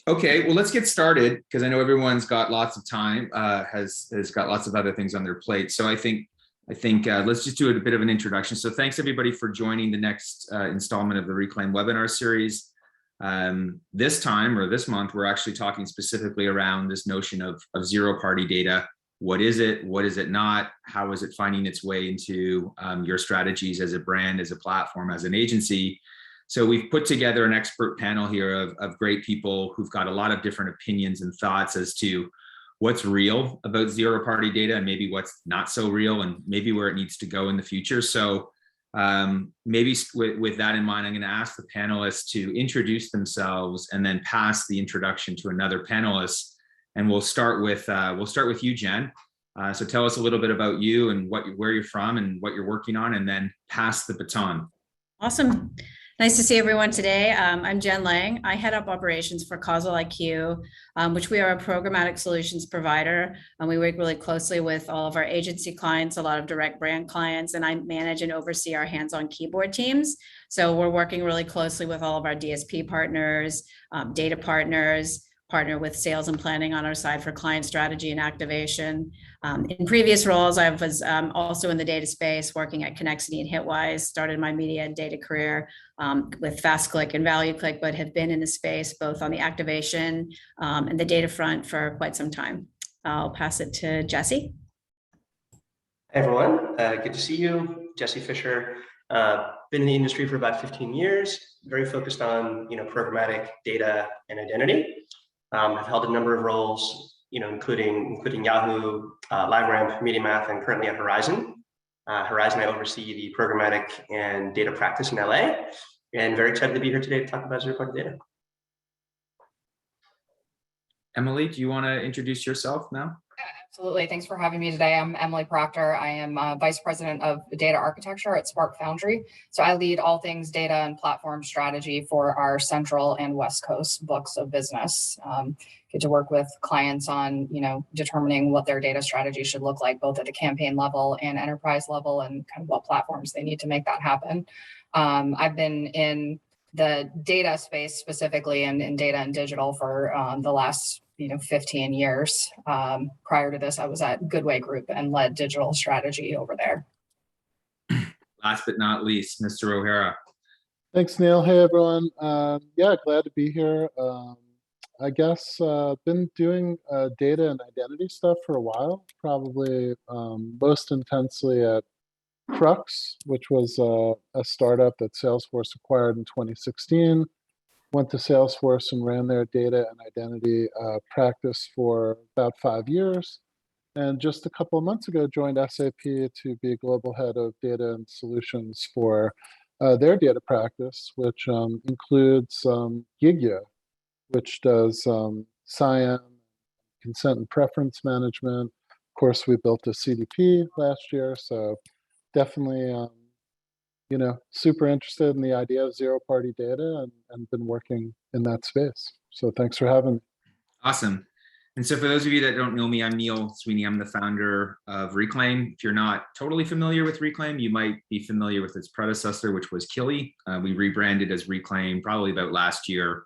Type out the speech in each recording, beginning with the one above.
Okay, well, let's get started because I know everyone's got lots of time, has got lots of other things on their plate. So I think let's just do a bit of an introduction. So thanks everybody for joining the next installment of the Reklaim webinar series. This time or this month, we're actually talking specifically around this notion of zero-party data. What is it? What is it not? How is it finding its way into your strategies as a brand, as a platform, as an agency? So we've put together an expert panel here of great people who've got a lot of different opinions and thoughts as to what's real about zero-party data and maybe what's not so real and maybe where it needs to go in the future. So maybe with that in mind, I'm going to ask the panelists to introduce themselves and then pass the introduction to another panelist. And we'll start with you, Jen. So tell us a little bit about you and where you're from and what you're working on, and then pass the baton. Awesome. Nice to see everyone today. I'm Jen Lang. I head up operations for Causal IQ, which we are a programmatic solutions provider. And we work really closely with all of our agency clients, a lot of direct brand clients, and I manage and oversee our hands-on keyboard teams. So we're working really closely with all of our DSP partners, data partners, partner with sales and planning on our side for client strategy and activation. In previous roles, I was also in the data space, working at Connexity and Hitwise, started my media and data career with FastClick and ValueClick, but have been in the space both on the activation and the data front for quite some time. I'll pass it to Jesse. Hey everyone, good to see you. Jesse Fisher, been in the industry for about 15 years, very focused on programmatic data and identity. I've held a number of roles, including Yahoo, LiveRamp, MediaMath, and currently at Horizon. Horizon, I oversee the programmatic and data practice in LA, and very excited to be here today to talk about zero-party data. Emily, do you want to introduce yourself now? Yeah, absolutely. Thanks for having me today. I'm Emily Proctor. I am Vice President of Data Architecture at Spark Foundry. So I lead all things data and platform strategy for our Central and West Coast books of business. Get to work with clients on, determining what their data strategy should look like, both at the campaign level and enterprise level, and kind of what platforms they need to make that happen. I've been in the data space specifically and in data and digital for the last 15 years. Prior to this, I was at Goodway Group and led digital strategy over there. Last but not least, Mr. O'Hara. Thanks, Neil. Hey, everyone. Yeah, glad to be here. I guess been doing data and identity stuff for a while, probably most intensely at Crux, which was a startup that Salesforce acquired in 2016. Went to Salesforce and ran their data and identity practice for about 5 years. And just a couple of months ago, joined SAP to be global head of data and solutions for their data practice, which includes Gigya, which does SIAM, consent and preference management. Of course, we built a CDP last year, so definitely super interested in the idea of zero-party data and been working in that space. So thanks for having me. Awesome. And so for those of you that don't know me, I'm Neil Sweeney. I'm the founder of Reklaim. If you're not totally familiar with Reklaim, you might be familiar with its predecessor, which was Killy. We rebranded as Reklaim probably about last year.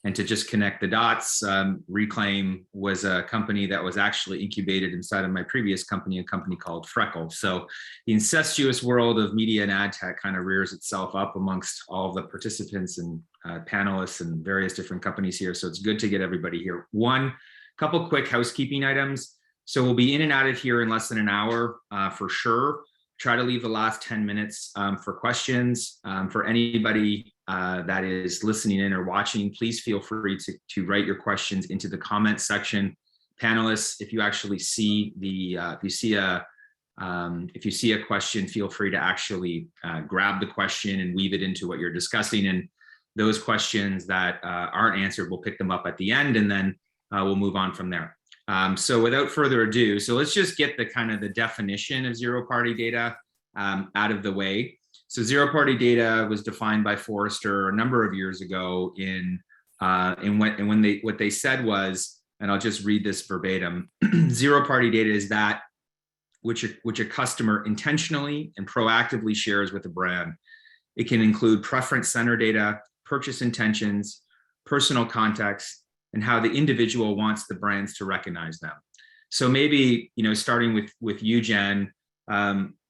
And to just connect the dots, Reklaim was a company that was actually incubated inside of my previous company, a company called Freckle. So the incestuous world of media and ad tech kind of rears itself up amongst all of the participants and panelists and various different companies here. So it's good to get everybody here. Couple quick housekeeping items. So we'll be in and out of here in less than an hour for sure. Try to leave the last 10 minutes for questions. For anybody that is listening in or watching, please feel free to write your questions into the comment section. Panelists, if you actually see if you see a question, feel free to actually grab the question and weave it into what you're discussing. And those questions that aren't answered, we'll pick them up at the end, and then we'll move on from there. So without further ado, so let's just get the definition of zero-party data out of the way. So zero-party data was defined by Forrester a number of years ago what they said was, and I'll just read this verbatim, zero-party data is that which a customer intentionally and proactively shares with a brand. It can include preference center data, purchase intentions, personal context, and how the individual wants the brands to recognize them. So maybe, starting with you, Jen,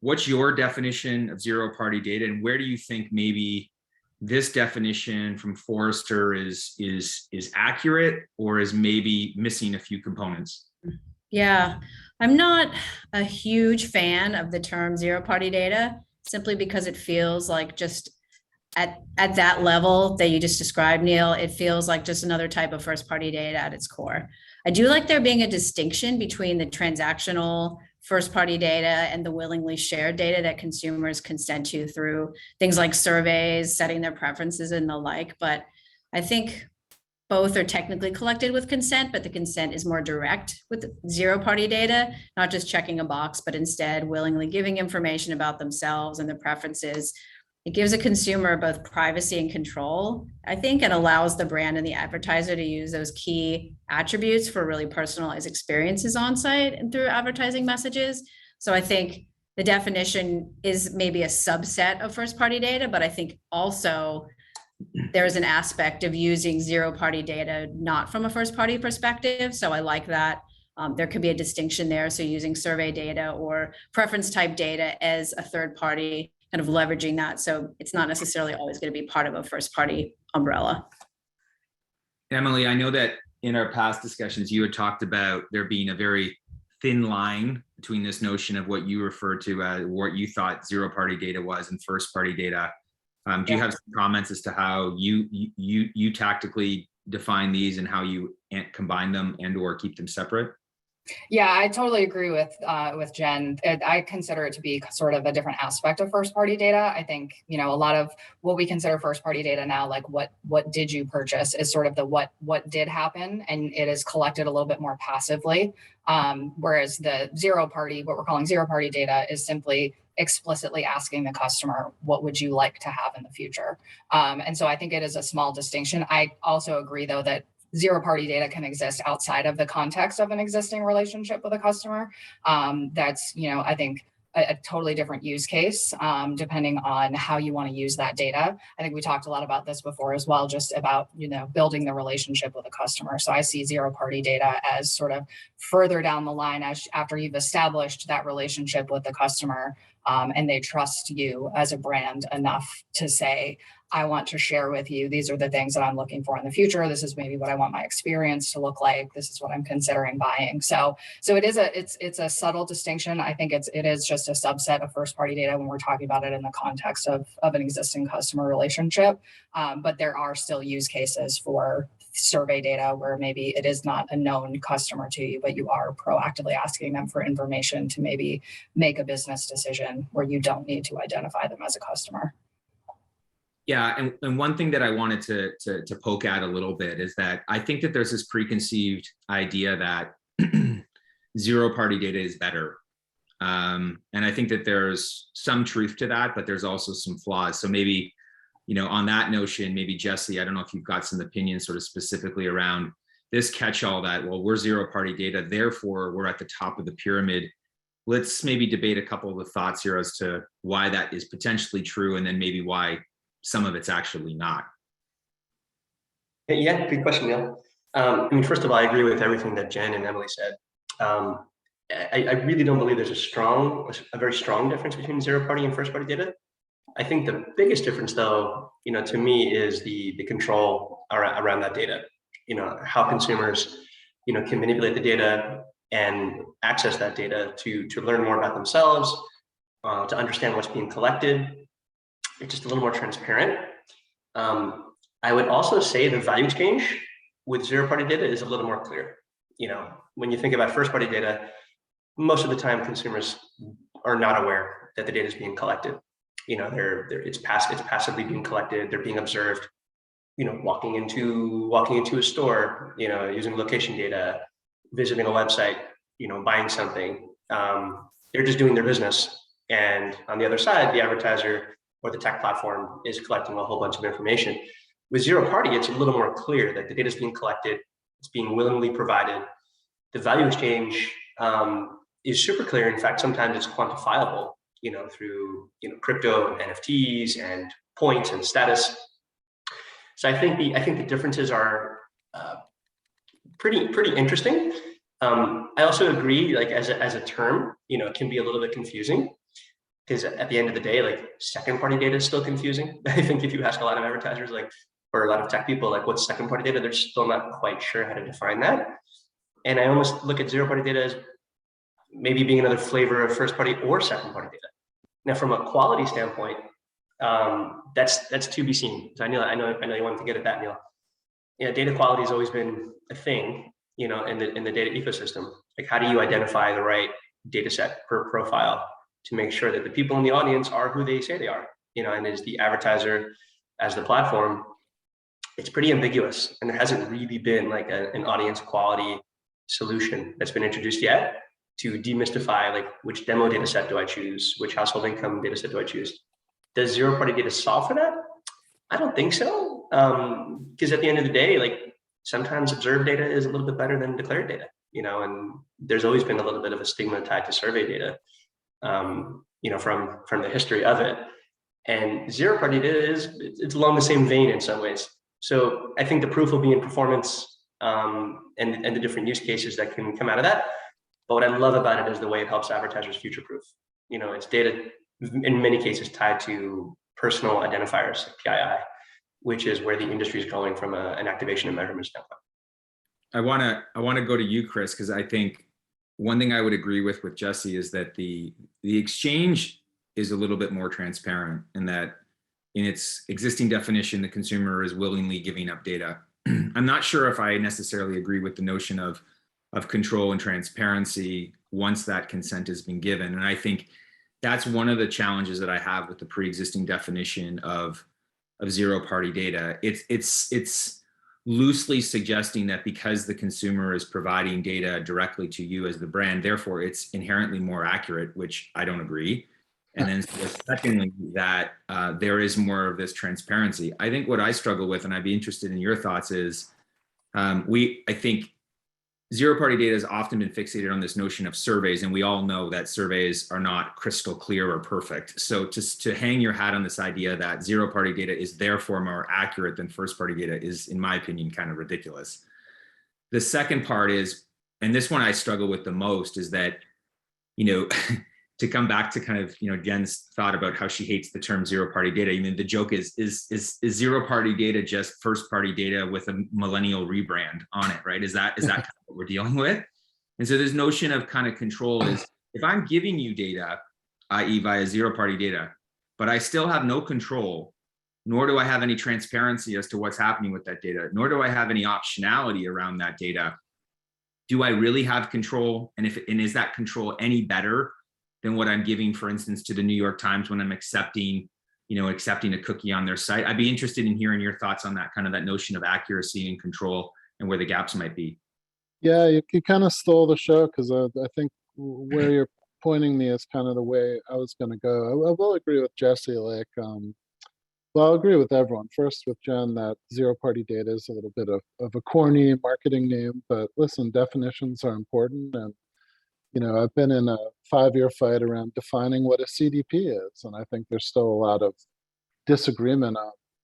what's your definition of zero-party data, and where do you think maybe this definition from Forrester is accurate, or is maybe missing a few components? Yeah, I'm not a huge fan of the term zero-party data, simply because it feels like just at that level that you just described, Neil, it feels like just another type of first-party data at its core. I do like there being a distinction between the transactional first-party data and the willingly shared data that consumers consent to through things like surveys, setting their preferences and the like. But I think both are technically collected with consent, but the consent is more direct with zero-party data, not just checking a box, but instead willingly giving information about themselves and their preferences. It gives a consumer both privacy and control, I think, and allows the brand and the advertiser to use those key attributes for really personalized experiences on site and through advertising messages. So I think the definition is maybe a subset of first-party data, but I think also there's an aspect of using zero-party data not from a first-party perspective. So I like that. There could be a distinction there. So using survey data or preference type data as a third party, kind of leveraging that. So it's not necessarily always going to be part of a first party umbrella. Emily, I know that in our past discussions, you had talked about there being a very thin line between this notion of what you referred to as what you thought zero-party data was and first-party data. Do you have some comments as to how you tactically define these and how you combine them and or keep them separate? Yeah, I totally agree with Jen. I consider it to be sort of a different aspect of first party data. I think, a lot of what we consider first party data now, like what did you purchase, is sort of the what did happen, and it is collected a little bit more passively. Whereas the what we're calling zero party data is simply explicitly asking the customer, what would you like to have in the future? And so I think it is a small distinction. I also agree, though, that zero-party data can exist outside of the context of an existing relationship with a customer. That's, I think, a totally different use case, depending on how you want to use that data. I think we talked a lot about this before as well, just about, building the relationship with a customer. So I see zero-party data as sort of further down the line after you've established that relationship with the customer, and they trust you as a brand enough to say, I want to share with you, these are the things that I'm looking for in the future. This is maybe what I want my experience to look like. This is what I'm considering buying. So it's a subtle distinction. I think it is just a subset of first party data when we're talking about it in the context of an existing customer relationship. But there are still use cases for survey data where maybe it is not a known customer to you, but you are proactively asking them for information to maybe make a business decision where you don't need to identify them as a customer. Yeah, and one thing that I wanted to poke at a little bit is that I think that there's this preconceived idea that zero-party data is better. And I think that there's some truth to that, but there's also some flaws. So maybe, on that notion, maybe Jesse, I don't know if you've got some opinions sort of specifically around this catch-all that, well, we're zero-party data, therefore we're at the top of the pyramid. Let's maybe debate a couple of the thoughts here as to why that is potentially true, and then maybe why some of it's actually not. Yeah, good question, Neil. First of all, I agree with everything that Jen and Emily said. I really don't believe there's a very strong difference between zero party and first party data. I think the biggest difference, though, to me, is the control around that data. How consumers, can manipulate the data and access that data to learn more about themselves, to understand what's being collected. It's just a little more transparent. I would also say the value exchange with zero-party data is a little more clear. When you think about first-party data, most of the time consumers are not aware that the data is being collected. It's passively being collected. They're being observed. Walking into a store. Using location data, visiting a website. Buying something. They're just doing their business. And on the other side, the advertiser or the tech platform is collecting a whole bunch of information. With zero party, it's a little more clear that the data is being collected, it's being willingly provided. The value exchange is super clear. In fact, sometimes it's quantifiable, through crypto and NFTs and points and status. So I think the differences are pretty interesting. I also agree, like as a term, it can be a little bit confusing, because at the end of the day, like second party data is still confusing. I think if you ask a lot of advertisers, like, or a lot of tech people, like what's second party data, they're still not quite sure how to define that. And I almost look at zero party data as maybe being another flavor of first party or second party data. Now, from a quality standpoint, that's to be seen. So I know you wanted to get at that, Neil. Yeah, data quality has always been a thing, in the data ecosystem. Like, how do you identify the right data set per profile to make sure that the people in the audience are who they say they are, and as the advertiser, as the platform, it's pretty ambiguous, and there hasn't really been like an audience quality solution that's been introduced yet to demystify, like, which demo data set do I choose, which household income data set do I choose. Does zero party data solve for that? I don't think so, because at the end of the day, like, sometimes observed data is a little bit better than declared data, and there's always been a little bit of a stigma tied to survey data, from the history of it. And zero party data it's along the same vein in some ways. So I think the proof will be in performance, and the different use cases that can come out of that. But what I love about it is the way it helps advertisers future proof. It's data in many cases tied to personal identifiers, PII, which is where the industry is going from an activation and measurement standpoint. I want to go to you, Chris, because I think one thing I would agree with Jesse is that the exchange is a little bit more transparent, in that in its existing definition, the consumer is willingly giving up data. I'm not sure if I necessarily agree with the notion of control and transparency once that consent has been given. And I think that's one of the challenges that I have with the pre-existing definition of zero party data. It's loosely suggesting that because the consumer is providing data directly to you as the brand, therefore it's inherently more accurate, which I don't agree. And then secondly, that there is more of this transparency. I think what I struggle with, and I'd be interested in your thoughts, is I think zero party data has often been fixated on this notion of surveys, and we all know that surveys are not crystal clear or perfect. So to hang your hat on this idea that zero party data is therefore more accurate than first party data is, in my opinion, kind of ridiculous. The second part is, and this one I struggle with the most, is that, to come back to kind of, Jen's thought about how she hates the term zero party data. I mean, the joke is zero party data just first party data with a millennial rebrand on it, right? Is that kind of what we're dealing with? And so this notion of kind of control is, if I'm giving you data, i.e. via zero party data, but I still have no control, nor do I have any transparency as to what's happening with that data, nor do I have any optionality around that data, do I really have control? And is that control any better than what I'm giving, for instance, to the New York Times when I'm accepting a cookie on their site? I'd be interested in hearing your thoughts on that, kind of that notion of accuracy and control and where the gaps might be. Yeah, you kind of stole the show, because I think where you're pointing me is kind of the way I was going to go. I will agree with Jesse, like, well, I'll agree with everyone. First with Jen, that zero party data is a little bit of a corny marketing name, but listen, definitions are important. And I've been in a 5-year fight around defining what a CDP is, and I think there's still a lot of disagreement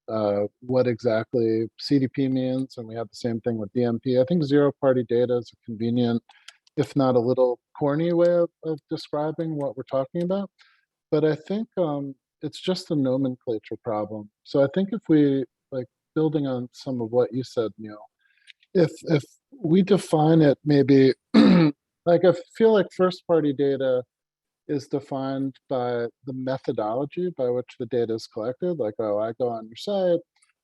on what exactly CDP means, and we have the same thing with DMP. I think zero-party data is a convenient, if not a little corny way of describing what we're talking about, but I think it's just a nomenclature problem. So I think if we, like, building on some of what you said, Neil, if we define it maybe like, I feel like first party data is defined by the methodology by which the data is collected. Like, oh, I go on your site,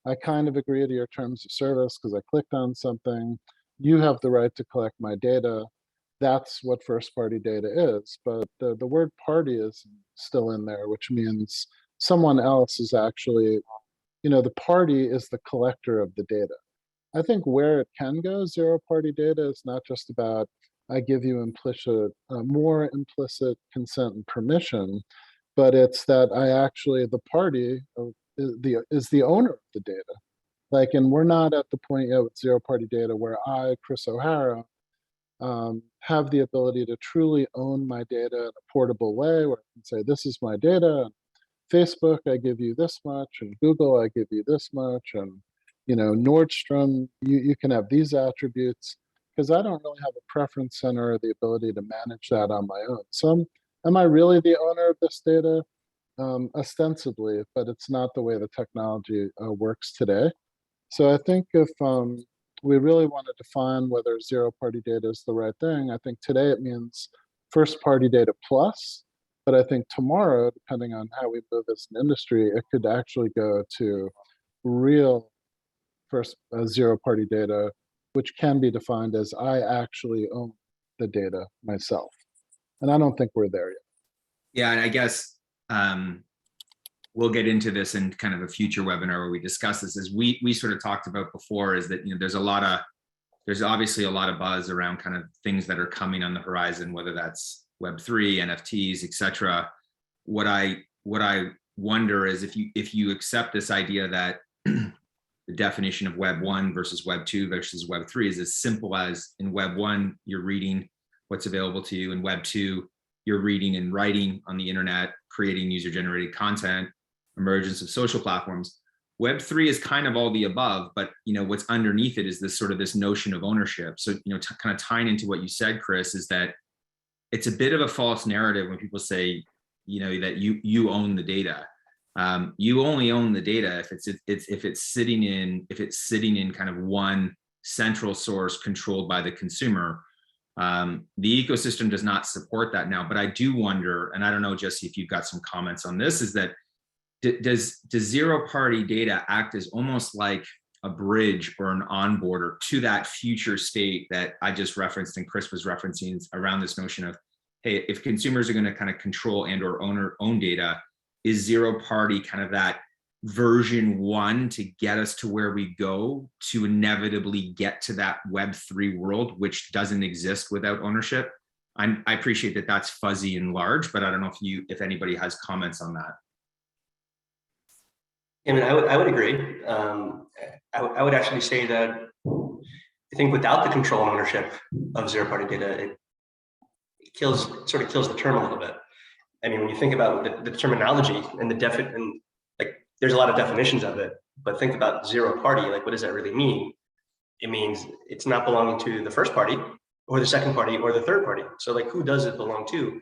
I kind of agree to your terms of service because I clicked on something. You have the right to collect my data. That's what first party data is. But the word party is still in there, which means someone else is actually, the party is the collector of the data. I think where it can go, zero party data, is not just about I give you more implicit consent and permission, but it's that I actually, the party is the owner of the data. Like, and we're not at the point yet with zero party data where I, Chris O'Hara, have the ability to truly own my data in a portable way, where I can say, this is my data. And Facebook, I give you this much, and Google, I give you this much, and Nordstrom, you can have these attributes, because I don't really have a preference center or the ability to manage that on my own. So am I really the owner of this data? Ostensibly, but it's not the way the technology works today. So I think if we really want to define whether zero-party data is the right thing, I think today it means first-party data plus, but I think tomorrow, depending on how we move as an industry, it could actually go to real first zero-party data, which can be defined as I actually own the data myself. And I don't think we're there yet. Yeah, and I guess we'll get into this in kind of a future webinar where we discuss this. As we sort of talked about before, is that there's obviously a lot of buzz around kind of things that are coming on the horizon, whether that's Web3, NFTs, etc. What I wonder is if you accept this idea that the definition of Web 1 versus Web 2 versus Web 3 is as simple as in Web 1, you're reading what's available to you. In Web 2, you're reading and writing on the internet, creating user-generated content, emergence of social platforms. Web 3 is kind of all the above, but what's underneath it is this notion of ownership. So kind of tying into what you said, Chris, is that it's a bit of a false narrative when people say that you own the data. You only own the data if it's sitting in kind of one central source controlled by the consumer. The ecosystem does not support that now, but I do wonder, and I don't know, Jesse, if you've got some comments on this, is that does zero-party data act as almost like a bridge or an onboarder to that future state that I just referenced and Chris was referencing around this notion of, hey, if consumers are going to kind of control and or own data, is zero-party kind of that version 1 to get us to where we go to inevitably get to that Web3 world, which doesn't exist without ownership? I appreciate that that's fuzzy and large, but I don't know if anybody has comments on that. I mean, I would agree. I would actually say that I think without the control and ownership of zero-party data, it sort of kills the term a little bit. I mean, when you think about the terminology and there's a lot of definitions of it, but think about zero-party, like what does that really mean? It means it's not belonging to the first party or the second party or the third party. So like, who does it belong to?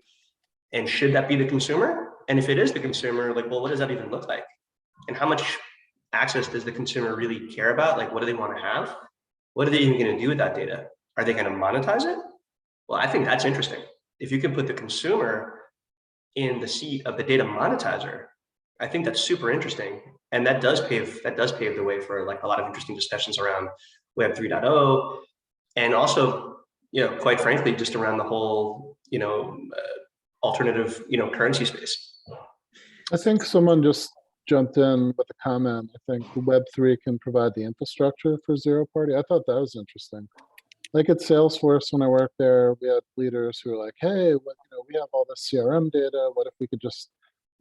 And should that be the consumer? And if it is the consumer, like, well, what does that even look like? And how much access does the consumer really care about? Like, what do they want to have? What are they even going to do with that data? Are they going to monetize it? Well, I think that's interesting. If you can put the consumer in the seat of the data monetizer, I think that's super interesting. And that does pave the way for like a lot of interesting discussions around Web 3.0. And also, quite frankly, just around the whole, alternative, currency space. I think someone just jumped in with a comment. I think Web3 can provide the infrastructure for zero-party. I thought that was interesting. Like at Salesforce, when I worked there, we had leaders who were like, hey, we have all this CRM data. What if we could just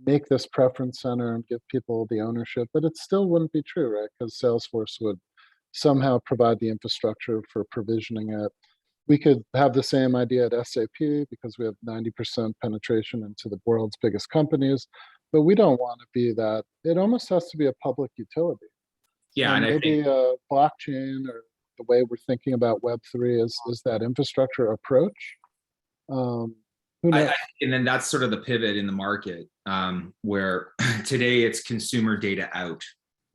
make this preference center and give people the ownership? But it still wouldn't be true, right? Because Salesforce would somehow provide the infrastructure for provisioning it. We could have the same idea at SAP because we have 90% penetration into the world's biggest companies, but we don't want to be that. It almost has to be a public utility. Yeah, and maybe a blockchain or the way we're thinking about Web3 is that infrastructure approach. Who knows? And then that's sort of the pivot in the market where today it's consumer data out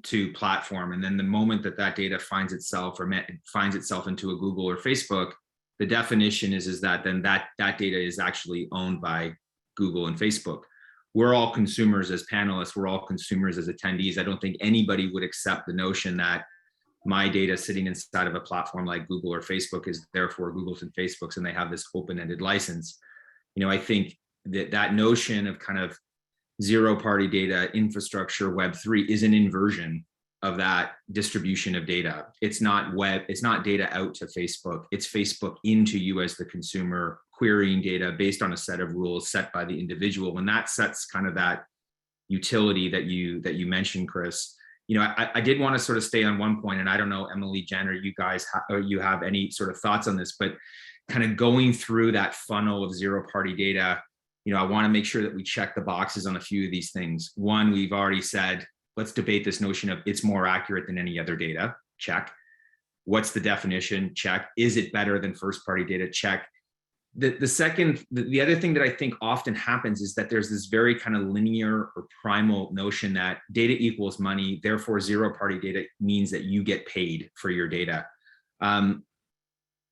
to platform. And then the moment that data finds itself into a Google or Facebook, the definition is that then that data is actually owned by Google and Facebook. We're all consumers as panelists. We're all consumers as attendees. I don't think anybody would accept the notion that my data sitting inside of a platform like Google or Facebook is therefore Google's and Facebook's and they have this open-ended license. I think that notion of kind of zero-party data infrastructure Web3 is an inversion of that distribution of data. It's not data out to Facebook. It's Facebook into you as the consumer, querying data based on a set of rules set by the individual. And that sets kind of that utility that you mentioned, Chris. I did want to sort of stay on one point, and I don't know, Emily, Jen, or you guys, you have any sort of thoughts on this, but kind of going through that funnel of zero-party data, I want to make sure that we check the boxes on a few of these things. One, we've already said, let's debate this notion of it's more accurate than any other data. Check. What's the definition? Check. Is it better than first-party data? Check. The other thing that I think often happens is that there's this very kind of linear or primal notion that data equals money, therefore zero-party data means that you get paid for your data. I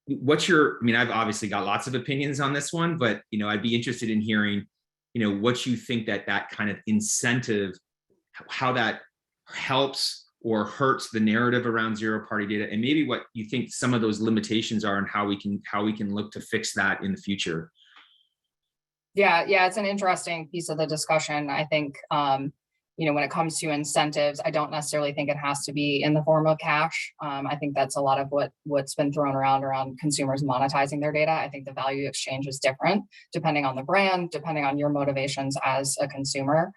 mean, I've obviously got lots of opinions on this one, but, I'd be interested in hearing, what you think that kind of incentive, how that helps or hurts the narrative around zero-party data, and maybe what you think some of those limitations are and how we can look to fix that in the future. Yeah, it's an interesting piece of the discussion. I think, when it comes to incentives, I don't necessarily think it has to be in the form of cash. I think that's a lot of what's been thrown around consumers monetizing their data. I think the value exchange is different depending on the brand, depending on your motivations as a consumer.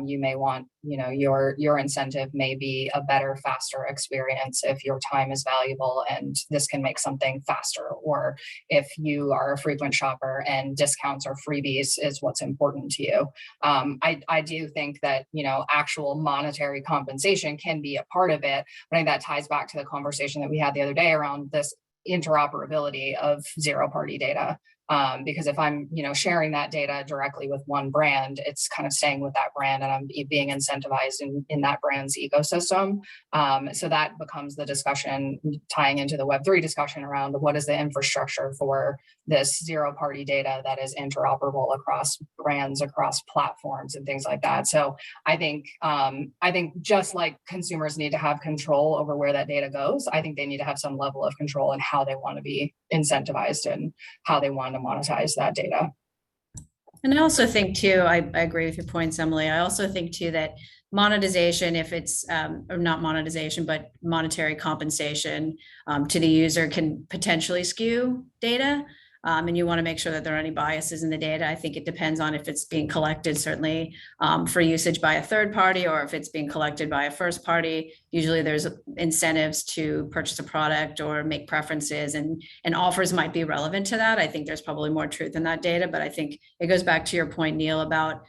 You may want, your incentive may be a better, faster experience if your time is valuable and this can make something faster, or if you are a frequent shopper and discounts or freebies is what's important to you. I do think that, actual monetary compensation can be a part of it. But I think that ties back to the conversation that we had the other day around this interoperability of zero-party data. Because if I'm, sharing that data directly with one brand, it's kind of staying with that brand and I'm being incentivized in that brand's ecosystem. So that becomes the discussion tying into the Web3 discussion around what is the infrastructure for this zero-party data that is interoperable across brands, across platforms and things like that. So I think just like consumers need to have control over where that data goes, I think they need to have some level of control in how they want to be incentivized and how they want to monetize that data. And I also think too, I agree with your points, Emily. I also think too that monetization, if it's or not monetization, but monetary compensation to the user can potentially skew data. And you want to make sure that there are any biases in the data. I think it depends on if it's being collected certainly for usage by a third party or if it's being collected by a first party. Usually there's incentives to purchase a product or make preferences and offers might be relevant to that. I think there's probably more truth in that data, but I think it goes back to your point, Neil, about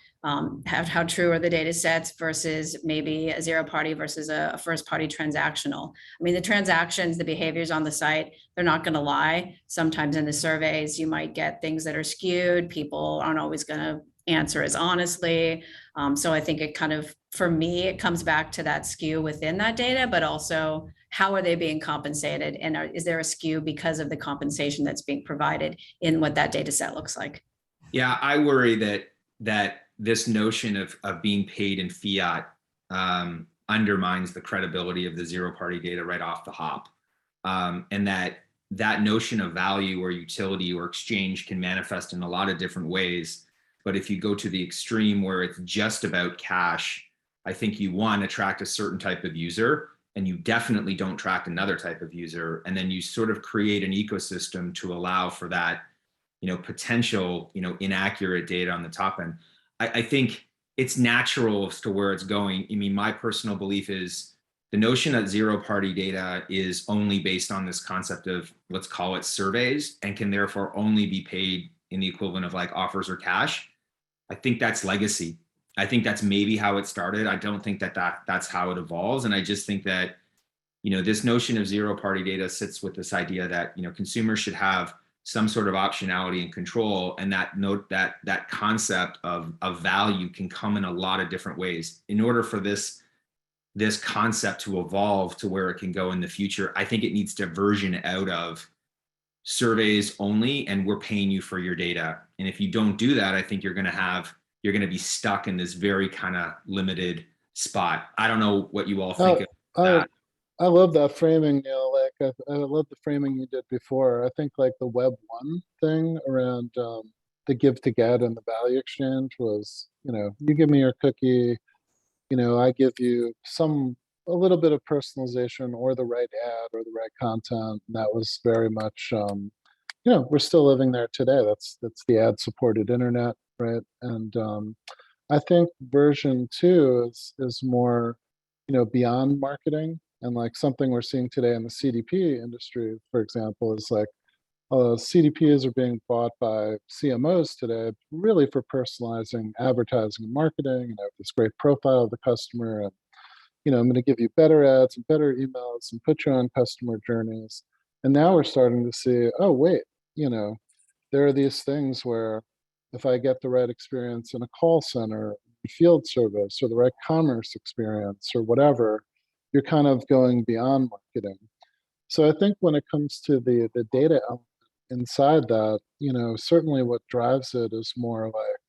how true are the data sets versus maybe a zero party versus a first party transactional. I mean, the transactions, the behaviors on the site, they're not going to lie. Sometimes in the surveys, you might get things that are skewed. People aren't always going to answer as honestly. So I think it kind of, for me, it comes back to that skew within that data, but also how are they being compensated? And is there a skew because of the compensation that's being provided in what that data set looks like? Yeah, I worry that this notion of being paid in fiat undermines the credibility of the zero-party data right off the hop. And that notion of value or utility or exchange can manifest in a lot of different ways. But if you go to the extreme where it's just about cash, I think you attract a certain type of user and you definitely don't attract another type of user. And then you sort of create an ecosystem to allow for that, potential, inaccurate data on the top end. I think it's natural as to where it's going. I mean, my personal belief is the notion that zero-party data is only based on this concept of, let's call it surveys, and can therefore only be paid in the equivalent of like offers or cash. I think that's legacy. I think that's maybe how it started. I don't think that's how it evolves. And I just think that, this notion of zero-party data sits with this idea that, consumers should have some sort of optionality and control, and that concept of value can come in a lot of different ways. In order for this concept to evolve to where it can go in the future, I think it needs to version out of surveys only, and we're paying you for your data. And if you don't do that, I think you're going to be stuck in this very kind of limited spot. I don't know what you all think of that. I love that framing, Neil. Like I love the framing you did before. I think like the Web 1 thing around the give to get and the value exchange was, you give me your cookie, I give you a little bit of personalization or the right ad or the right content. And that was very much, we're still living there today. That's the ad supported internet, right? And I think version 2 is more, beyond marketing. And like something we're seeing today in the CDP industry, for example, is like CDPs are being bought by CMOs today, really for personalizing advertising and marketing, and have this great profile of the customer. And I'm going to give you better ads and better emails and put you on customer journeys. And now we're starting to see, oh, wait, there are these things where if I get the right experience in a call center, field service, or the right commerce experience or whatever, you're kind of going beyond marketing. So I think when it comes to the data element inside that, certainly what drives it is more like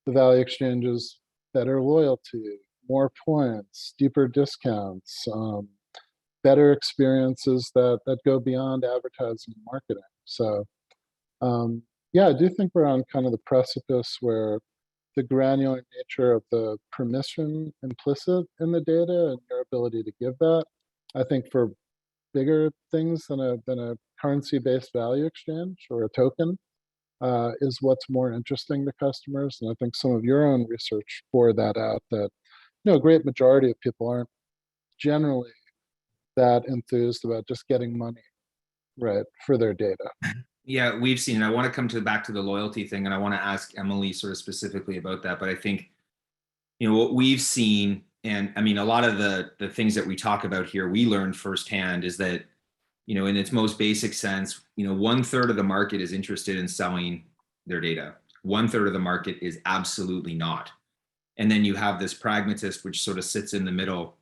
the value exchanges, better loyalty, more points, deeper discounts, better experiences that go beyond advertising and marketing. So yeah, I do think we're on kind of the precipice where the granular nature of the permission implicit in the data and your ability to give that, I think for bigger things than a currency-based value exchange or a token, is what's more interesting to customers. And I think some of your own research bore that out, that a great majority of people aren't generally that enthused about just getting money, right, for their data. Yeah, we've seen, and I want to come back to the loyalty thing, and I want to ask Emily sort of specifically about that. But I think, what we've seen, and I mean, a lot of the things that we talk about here, we learned firsthand is that, in its most basic sense, 1/3 of the market is interested in selling their data. 1/3 of the market is absolutely not. And then you have this pragmatist, which sort of sits in the middle.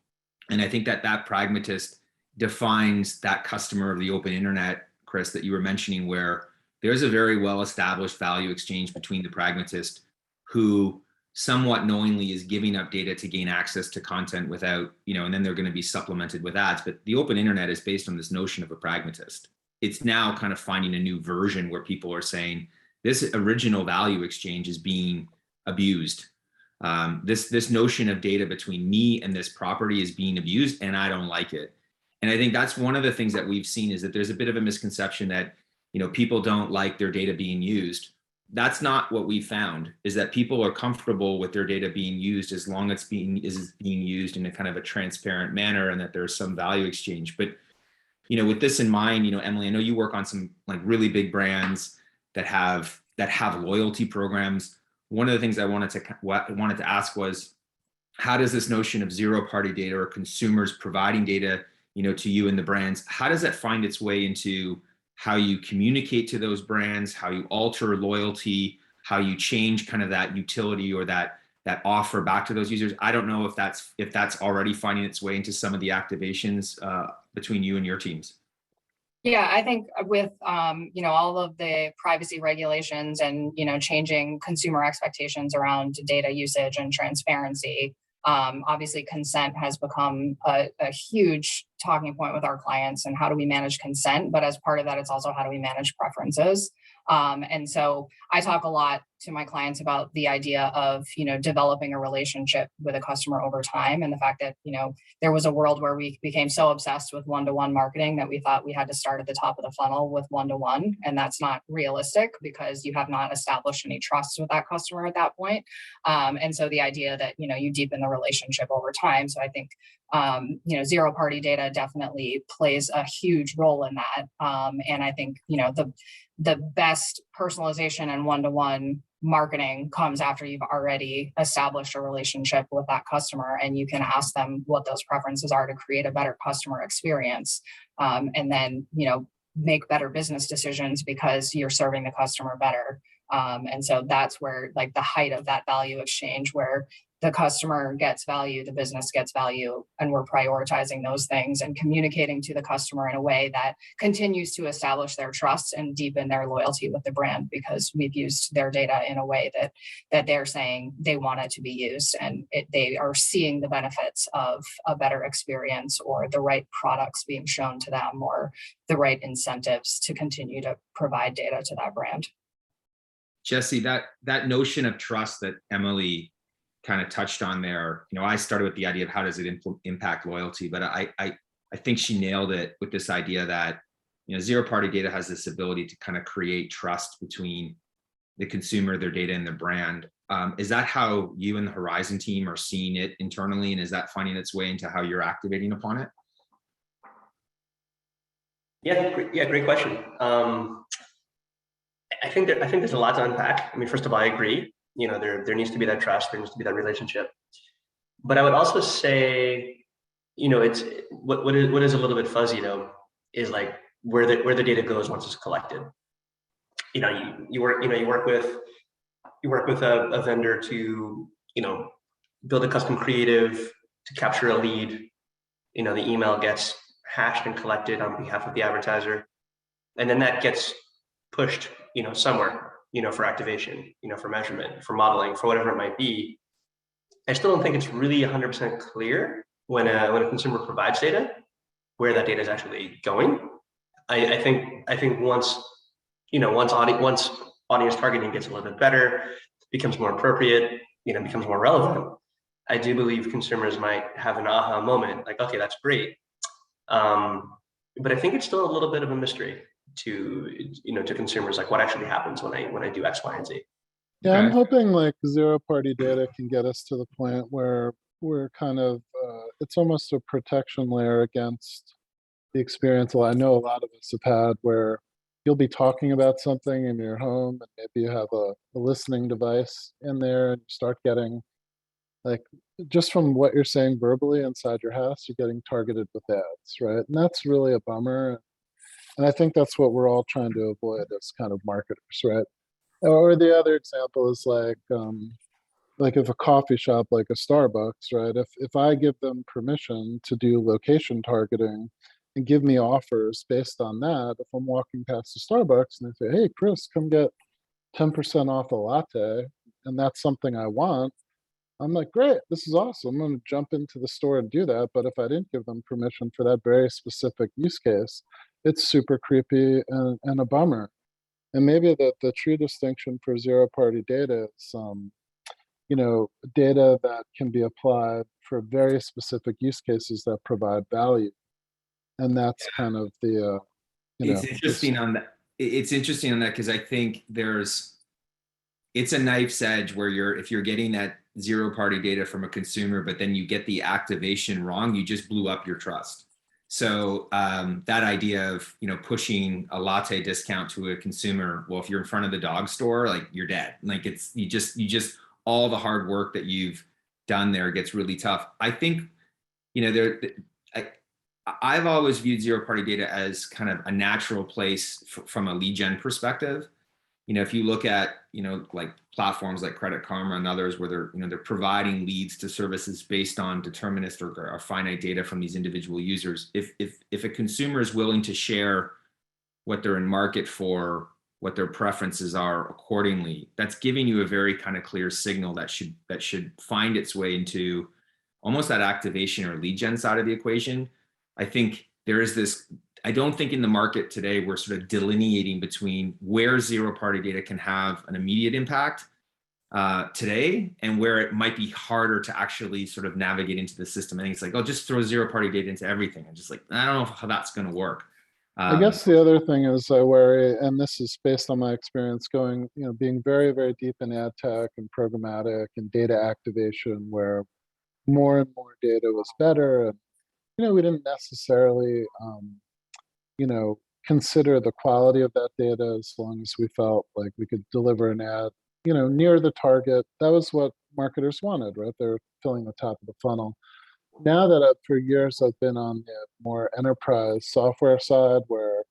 And I think that pragmatist defines that customer of the open internet, Chris, that you were mentioning, where there's a very well-established value exchange between the pragmatist who somewhat knowingly is giving up data to gain access to content without, and then they're going to be supplemented with ads. But the open internet is based on this notion of a pragmatist. It's now kind of finding a new version where people are saying this original value exchange is being abused. This notion of data between me and this property is being abused, and I don't like it. And I think that's one of the things that we've seen, is that there's a bit of a misconception that, people don't like their data being used. That's not what we found, is that people are comfortable with their data being used as long as it's being used in a kind of a transparent manner, and that there's some value exchange. But, with this in mind, Emily, I know you work on some like really big brands that have loyalty programs. One of the things I wanted to ask was, how does this notion of zero-party data or consumers providing data, to you and the brands, how does that find its way into how you communicate to those brands, how you alter loyalty, how you change kind of that utility or that offer back to those users? I don't know if that's already finding its way into some of the activations between you and your teams. Yeah, I think with all of the privacy regulations and changing consumer expectations around data usage and transparency, obviously consent has become a huge talking point with our clients, and how do we manage consent? But as part of that, it's also how do we manage preferences? And so I talk a lot to my clients about the idea of, developing a relationship with a customer over time, and the fact that, there was a world where we became so obsessed with one-to-one marketing that we thought we had to start at the top of the funnel with one-to-one. And that's not realistic, because you have not established any trust with that customer at that point. And so the idea that, you deepen the relationship over time. So I think, zero-party data definitely plays a huge role in that. And I think, the best personalization and one-to-one marketing comes after you've already established a relationship with that customer, and you can ask them what those preferences are to create a better customer experience. And then, make better business decisions because you're serving the customer better. And so that's where like the height of that value exchange, where the customer gets value, the business gets value, and we're prioritizing those things and communicating to the customer in a way that continues to establish their trust and deepen their loyalty with the brand, because we've used their data in a way that they're saying they want it to be used, and they are seeing the benefits of a better experience, or the right products being shown to them, or the right incentives to continue to provide data to that brand. Jesse, that notion of trust that Emily kind of touched on there, I started with the idea of how does it impact loyalty, but I think she nailed it with this idea that, zero-party data has this ability to kind of create trust between the consumer, their data, and their brand. Is that how you and the Horizon team are seeing it internally, and is that finding its way into how you're activating upon it? Yeah, great question. I think there's a lot to unpack. I mean, first of all, I agree. There needs to be that trust, there needs to be that relationship. But I would also say it's what is a little bit fuzzy though is like where the data goes once it's collected. You work with a vendor to build a custom creative to capture a lead. The email gets hashed and collected on behalf of the advertiser, and then that gets pushed somewhere for activation, for measurement, for modeling, for whatever it might be. I still don't think it's really 100% clear when a consumer provides data where that data is actually going. I think once audience targeting gets a little bit better, becomes more appropriate, becomes more relevant, I do believe consumers might have an aha moment, like, okay, that's great. But I think it's still a little bit of a mystery to consumers, like what actually happens when I do X, Y, and Z. Yeah, I'm Okay. hoping like zero-party data can get us to the point where we're kind of, it's almost a protection layer against the experience I know a lot of us have had where you'll be talking about something in your home and maybe you have a listening device in there and you start getting like, just from what you're saying verbally inside your house, you're getting targeted with ads, right? And that's really a bummer. And I think that's what we're all trying to avoid as kind of marketers, right? Or the other example is like if a coffee shop like a Starbucks, right? If I give them permission to do location targeting and give me offers based on that, if I'm walking past the Starbucks and they say, "Hey, Chris, come get 10% off a latte," and that's something I want, I'm like, "Great, this is awesome. I'm going to jump into the store and do that." But if I didn't give them permission for that very specific use case, it's super creepy and a bummer. And maybe the true distinction for zero-party data is, data that can be applied for very specific use cases that provide value. And that's kind of the, It's interesting on that. It's interesting on that because I think it's a knife's edge where if you're getting that zero party data from a consumer, but then you get the activation wrong, you just blew up your trust. So that idea of pushing a latte discount to a consumer, well, if you're in front of the dog store, like you're dead. Like you just all the hard work that you've done there gets really tough. I think I've always viewed zero party data as kind of a natural place from a lead gen perspective. If you look at like platforms like Credit Karma and others where they're providing leads to services based on deterministic or finite data from these individual users, if a consumer is willing to share what they're in market for, what their preferences are accordingly, that's giving you a very kind of clear signal that should find its way into almost that activation or lead gen side of the equation. I think there is this, I don't think in the market today we're sort of delineating between where zero party data can have an immediate impact today and where it might be harder to actually sort of navigate into the system. I think it's like, oh, just throw zero party data into everything. I'm just like, I don't know how that's going to work. I guess the other thing is I worry, and this is based on my experience going, being very, very deep in ad tech and programmatic and data activation, where more and more data was better. And, we didn't necessarily, consider the quality of that data as long as we felt like we could deliver an ad, near the target. That was what marketers wanted, right? They're filling the top of the funnel. Now that for years I've been on the more enterprise software side where,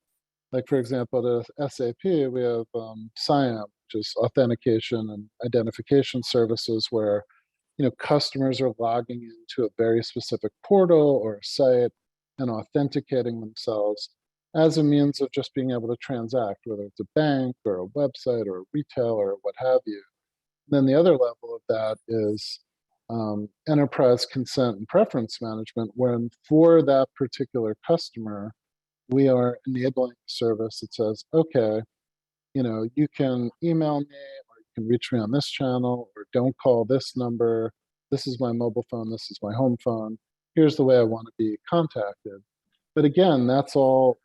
like, for example, the SAP, we have SIAM, which is authentication and identification services where, customers are logging into a very specific portal or a site and authenticating themselves as a means of just being able to transact, whether it's a bank or a website or a retailer or what have you. Then the other level of that is enterprise consent and preference management, when for that particular customer, we are enabling a service that says, okay, you can email me or you can reach me on this channel or don't call this number. This is my mobile phone. This is my home phone. Here's the way I want to be contacted. But again, that's all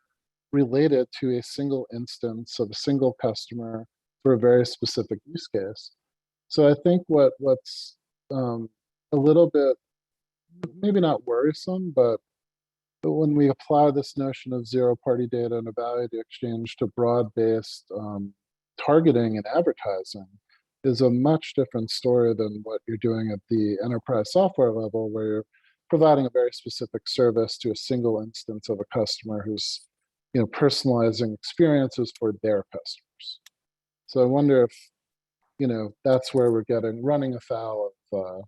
related to a single instance of a single customer for a very specific use case. So I think what's a little bit, maybe not worrisome, but when we apply this notion of zero-party data and a value exchange to broad-based targeting and advertising is a much different story than what you're doing at the enterprise software level, where you're providing a very specific service to a single instance of a customer who's, personalizing experiences for their customers. So I wonder if, that's where we're running afoul of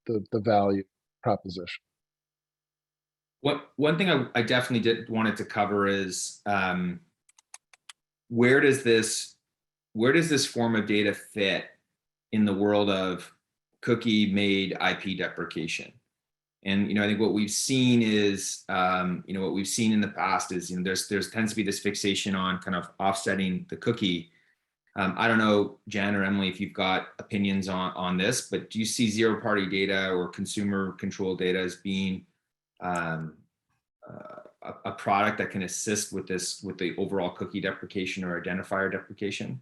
the value proposition. One thing I definitely wanted to cover is where does this form of data fit in the world of cookie-made IP deprecation? And I think what we've seen is what we've seen in the past is there's tends to be this fixation on kind of offsetting the cookie. I don't know, Jen or Emily, if you've got opinions on this, but do you see zero-party data or consumer control data as being a product that can assist with the overall cookie deprecation or identifier deprecation?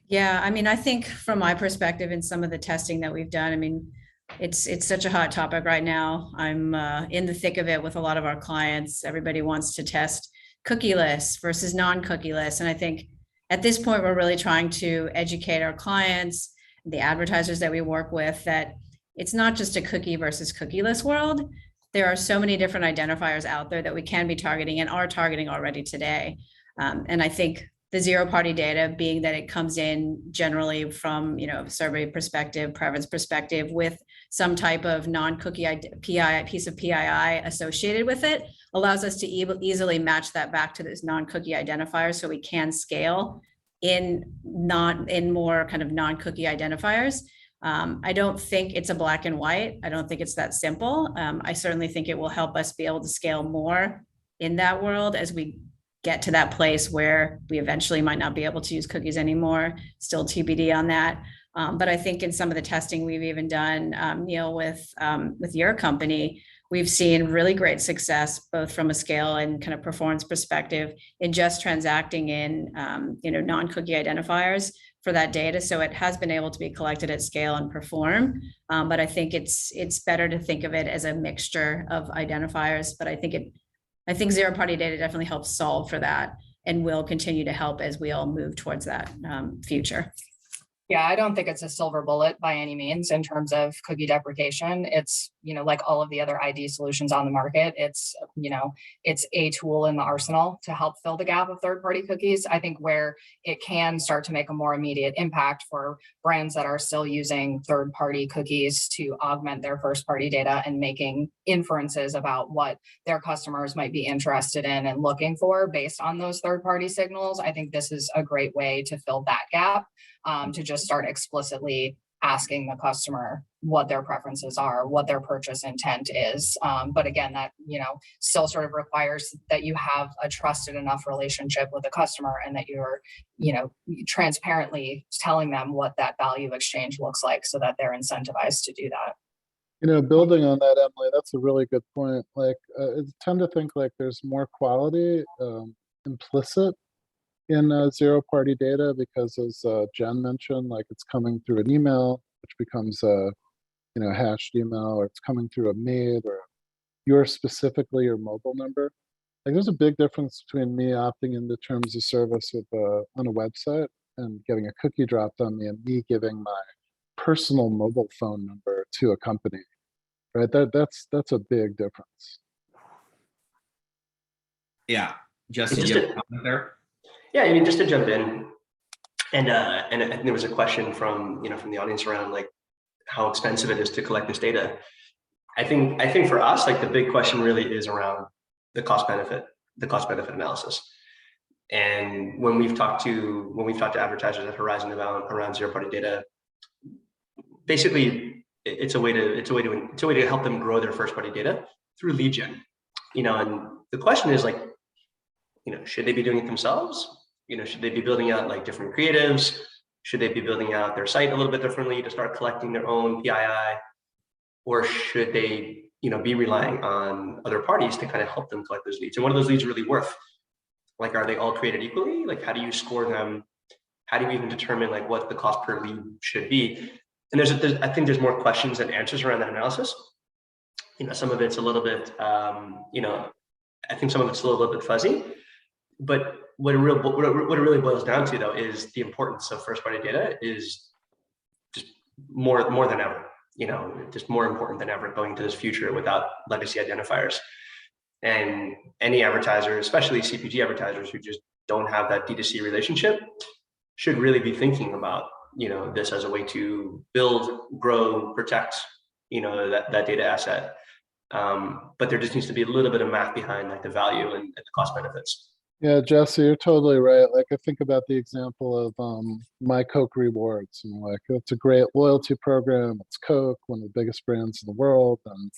Yeah, I mean, I think from my perspective in some of the testing that we've done, I mean, it's such a hot topic right now. I'm in the thick of it with a lot of our clients. Everybody wants to test cookie-less versus non-cookie-less. And I think at this point, we're really trying to educate our clients, the advertisers that we work with, that it's not just a cookie versus cookie-less world. There are so many different identifiers out there that we can be targeting and are targeting already today. And I think the zero-party data, being that it comes in generally from survey perspective, preference perspective, with some type of non-cookie piece of PII associated with it, allows us to easily match that back to those non-cookie identifiers, so we can scale in more kind of non-cookie identifiers. I don't think it's a black and white. I don't think it's that simple. I certainly think it will help us be able to scale more in that world as we get to that place where we eventually might not be able to use cookies anymore. Still TBD on that. But I think in some of the testing we've even done, Neil, with your company, we've seen really great success, both from a scale and kind of performance perspective, in just transacting in non-cookie identifiers for that data. So it has been able to be collected at scale and perform. But I think it's better to think of it as a mixture of identifiers. But I think zero-party data definitely helps solve for that and will continue to help as we all move towards that future. Yeah, I don't think it's a silver bullet by any means in terms of cookie deprecation. It's, like all of the other ID solutions on the market, it's a tool in the arsenal to help fill the gap of third-party cookies. I think where it can start to make a more immediate impact for brands that are still using third-party cookies to augment their first-party data and making inferences about what their customers might be interested in and looking for based on those third-party signals. I think this is a great way to fill that gap, to just start explicitly asking the customer what their preferences are, what their purchase intent is. But again, that, still sort of requires that you have a trusted enough relationship with the customer and that you're, transparently telling them what that value exchange looks like so that they're incentivized to do that. Building on that, Emily, that's a really good point. I tend to think there's more quality implicit in zero-party data because, as Jen mentioned, it's coming through an email, which becomes a hashed email, or it's coming through a MAID, or specifically your mobile number. There's a big difference between me opting into terms of service on a website and getting a cookie dropped on me, and me giving my personal mobile phone number to a company. Right? That's a big difference. Yeah, Jesse, do you have a comment there? Yeah, I mean, just to jump in, and there was a question from the audience around how expensive it is to collect this data. I think for us, the big question really is around the cost benefit analysis. And when we've talked to advertisers at Horizon around zero-party data, basically it's a way to help them grow their first-party data through lead gen. And the question is should they be doing it themselves? Should they be building out different creatives? Should they be building out their site a little bit differently to start collecting their own PII? Or should they, be relying on other parties to kind of help them collect those leads? And what are those leads really worth? Are they all created equally? How do you score them? How do you even determine what the cost per lead should be? And I think there's more questions than answers around that analysis. Some of it's a little bit, I think some of it's a little bit fuzzy. But what it really boils down to, though, is the importance of first-party data is just more than ever. just more important than ever going into this future without legacy identifiers. And any advertiser, especially CPG advertisers who just don't have that D2C relationship, should really be thinking about, this as a way to build, grow, protect, that data asset. But there just needs to be a little bit of math behind like the value and the cost benefits. Yeah, Jesse, you're totally right. Like I think about the example of My Coke Rewards, and like it's a great loyalty program. It's Coke, one of the biggest brands in the world, and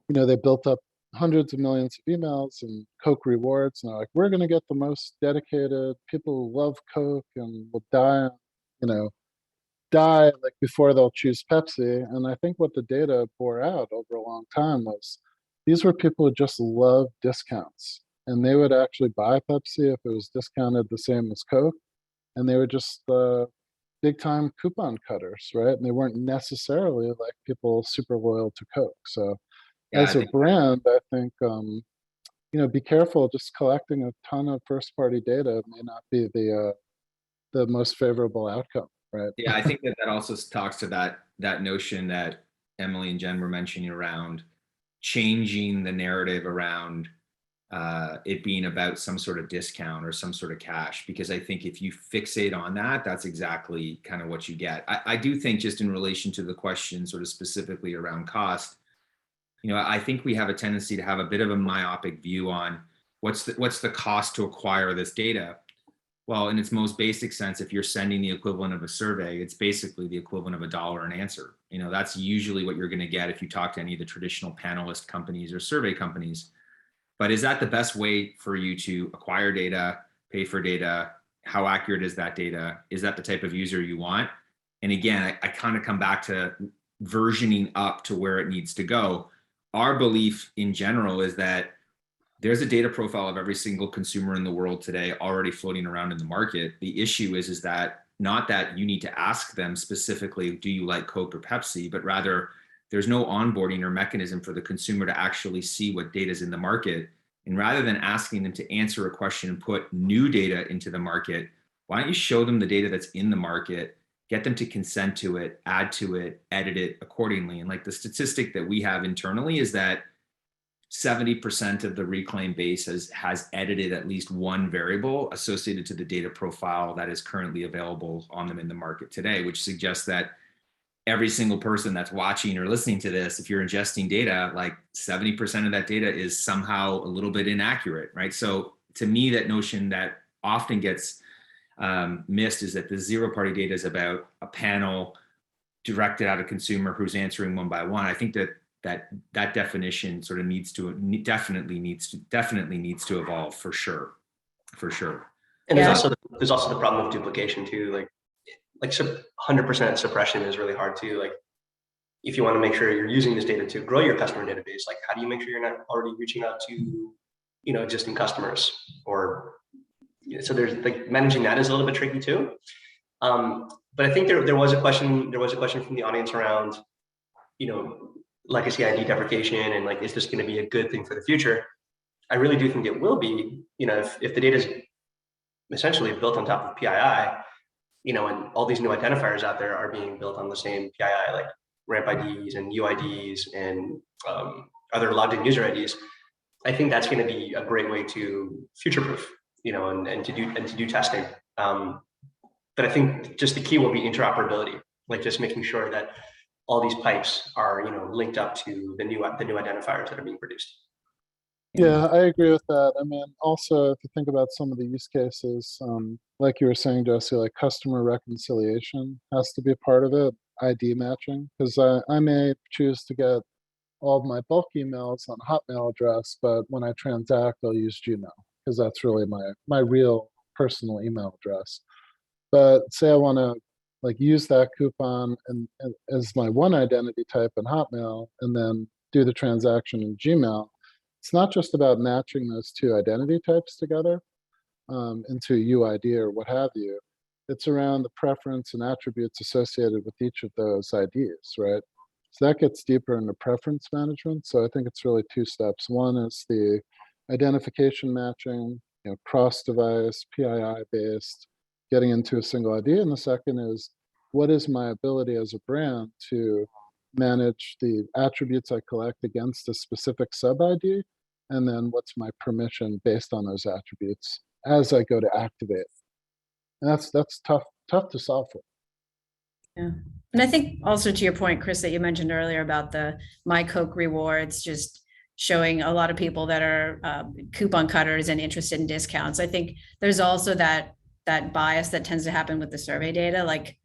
they built up hundreds of millions of emails and Coke Rewards, and they're like, we're going to get the most dedicated people who love Coke and will die like before they'll choose Pepsi. And I think what the data bore out over a long time was these were people who just love discounts, and they would actually buy Pepsi if it was discounted the same as Coke, and they were just big time coupon cutters, right? And they weren't necessarily like people super loyal to Coke. So Yeah, as a brand, I think be careful. Just collecting a ton of first party data may not be the most favorable outcome, right? yeah, I think that also talks to that notion that Emily and Jen were mentioning around changing the narrative around it being about some sort of discount or some sort of cash, because I think if you fixate on that, that's exactly kind of what you get. I do think, just in relation to the question sort of specifically around cost, I think we have a tendency to have a bit of a myopic view on what's the cost to acquire this data. Well, in its most basic sense, if you're sending the equivalent of a survey, it's basically the equivalent of $1 an answer. That's usually what you're going to get if you talk to any of the traditional panelist companies or survey companies. But is that the best way for you to acquire data, pay for data? How accurate is that data? Is that the type of user you want? And again, I kind of come back to versioning up to where it needs to go. Our belief in general is that there's a data profile of every single consumer in the world today already floating around in the market. The issue is that not that you need to ask them specifically, do you like Coke or Pepsi, but rather there's no onboarding or mechanism for the consumer to actually see what data is in the market. And rather than asking them to answer a question and put new data into the market, why don't you show them the data that's in the market, get them to consent to it, add to it, edit it accordingly. And like the statistic that we have internally is that 70% of the Reklaim base has edited at least one variable associated to the data profile that is currently available on them in the market today, which suggests that every single person that's watching or listening to this, if you're ingesting data, like 70% of that data is somehow a little bit inaccurate, right? So to me, that notion that often gets missed is that the zero party data is about a panel directed at a consumer who's answering one by one. I think that definition sort of definitely needs to evolve for sure. And there's also the problem of duplication too. Like 100% suppression is really hard too. Like if you want to make sure you're using this data to grow your customer database, like how do you make sure you're not already reaching out to existing customers? Or so there's like managing that is a little bit tricky too. But I think there was a question from the audience around legacy ID deprecation and like, is this going to be a good thing for the future? I really do think it will be, if the data is essentially built on top of PII, and all these new identifiers out there are being built on the same PII, like ramp IDs and UIDs and other logged in user IDs. I think that's going to be a great way to future-proof, and to do testing. But I think just the key will be interoperability, like just making sure that all these pipes are, linked up to the new identifiers that are being produced. Yeah, I agree with that. I mean, also, if you think about some of the use cases, like you were saying, Jesse, like customer reconciliation has to be a part of it, ID matching, because I may choose to get all of my bulk emails on Hotmail address, but when I transact, I'll use Gmail because that's really my real personal email address. But say I want to like use that coupon and as my one identity type in Hotmail and then do the transaction in Gmail. It's not just about matching those two identity types together into UID or what have you. It's around the preference and attributes associated with each of those IDs, right? So that gets deeper into preference management. So I think it's really two steps. One is the identification matching, cross-device, PII-based, getting into a single ID. And the second is, what is my ability as a brand to manage the attributes I collect against a specific sub ID, and then what's my permission based on those attributes as I go to activate. And that's tough to solve for. Yeah. And I think also to your point, Chris, that you mentioned earlier about the My Coke rewards, just showing a lot of people that are coupon cutters and interested in discounts. I think there's also that bias that tends to happen with the survey data. Like,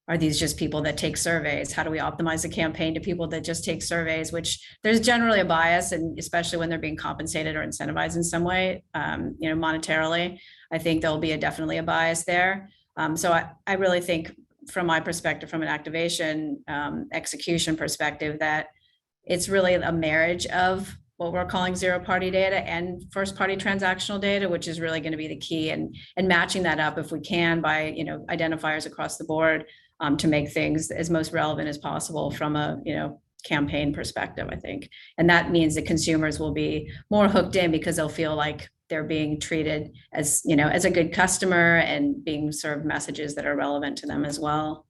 are these just people that take surveys? How do we optimize the campaign to people that just take surveys, which there's generally a bias, and especially when they're being compensated or incentivized in some way, monetarily, I think there'll be definitely a bias there. So I really think from my perspective, from an activation execution perspective, that it's really a marriage of what we're calling zero party data and first party transactional data, which is really going to be the key, and matching that up if we can by, identifiers across the board to make things as most relevant as possible from a, campaign perspective, I think. And that means that consumers will be more hooked in because they'll feel like they're being treated as, as a good customer and being served messages that are relevant to them as well.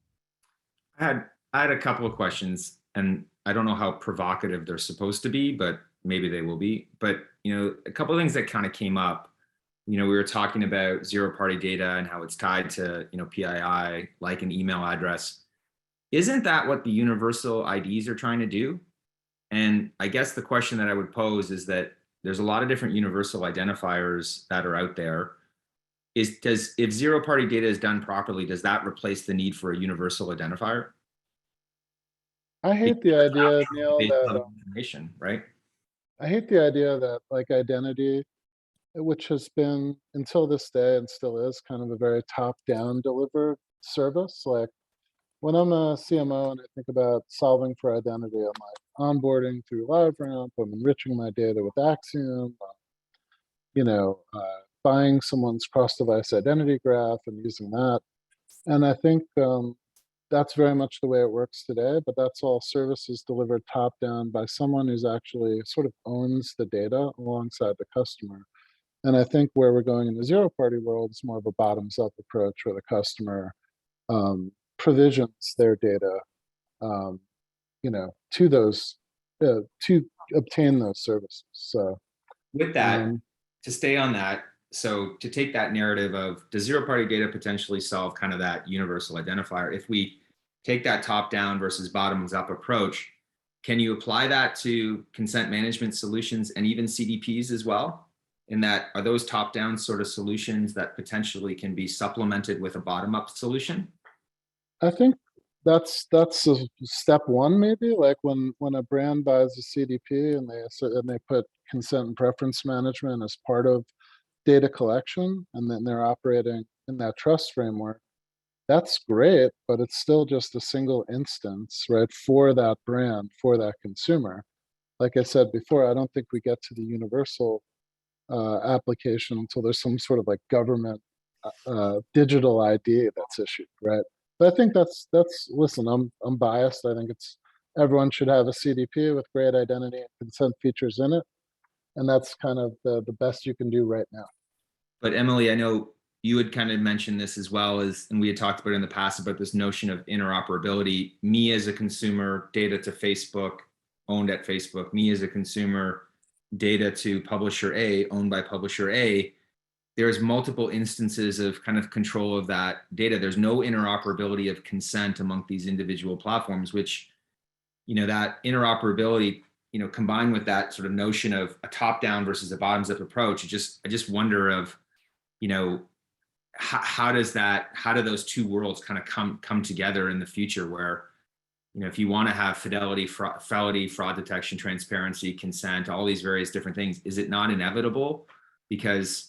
I had a couple of questions, and I don't know how provocative they're supposed to be, but maybe they will be. But, a couple of things that kind of came up, we were talking about zero party data and how it's tied to, PII, like an email address. Isn't that what the universal IDs are trying to do? And I guess the question that I would pose is that there's a lot of different universal identifiers that are out there. If zero party data is done properly, does that replace the need for a universal identifier? I hate the idea, Neil, Based on that information, right? I hate the idea that like identity, which has been until this day and still is kind of a very top-down delivered service. Like when I'm a CMO and I think about solving for identity, I'm like onboarding through LiveRamp, I'm enriching my data with Axiom, buying someone's cross-device identity graph and using that. And I think that's very much the way it works today, but that's all services delivered top-down by someone who's actually sort of owns the data alongside the customer. And I think where we're going in the zero-party world is more of a bottoms-up approach where the customer provisions their data, to those, to obtain those services. So with that, to stay on that, so to take that narrative of, does zero party data potentially solve kind of that universal identifier? If we take that top down versus bottoms up approach, can you apply that to consent management solutions and even CDPs as well? In that, are those top down sort of solutions that potentially can be supplemented with a bottom up solution? I think that's a step one, maybe. Like when a brand buys a CDP and they put consent and preference management as part of data collection, and then they're operating in that trust framework. That's great, but it's still just a single instance, right, for that brand, for that consumer. Like I said before, I don't think we get to the universal application until there's some sort of like government digital ID that's issued, right? But I think that's listen, I'm biased. I think everyone should have a CDP with great identity and consent features in it. And that's kind of the best you can do right now. But Emily, I know you had kind of mentioned this as well as, and we had talked about in the past about this notion of interoperability. Me as a consumer, data to Facebook, owned at Facebook. Me as a consumer, data to publisher A, owned by publisher A. There's multiple instances of kind of control of that data. There's no interoperability of consent among these individual platforms, which, that interoperability, combined with that sort of notion of a top-down versus a bottoms-up approach, I just wonder of, how do those two worlds kind of come together in the future where, if you want to have fidelity, fraud detection, transparency, consent, all these various different things, is it not inevitable? Because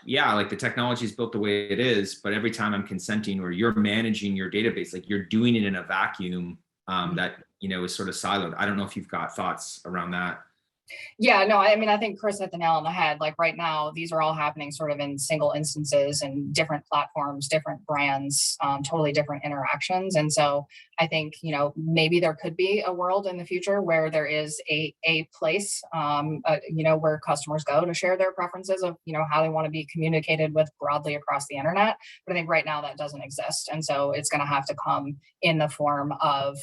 like the technology is built the way it is, but every time I'm consenting or you're managing your database, like you're doing it in a vacuum that, is sort of siloed. I don't know if you've got thoughts around that. Yeah, no, I mean, I think Chris hit the nail on the head. Like right now, these are all happening sort of in single instances and different platforms, different brands, totally different interactions. And so I think, maybe there could be a world in the future where there is a place, where customers go to share their preferences of, how they want to be communicated with broadly across the internet. But I think right now that doesn't exist. And so it's going to have to come in the form of,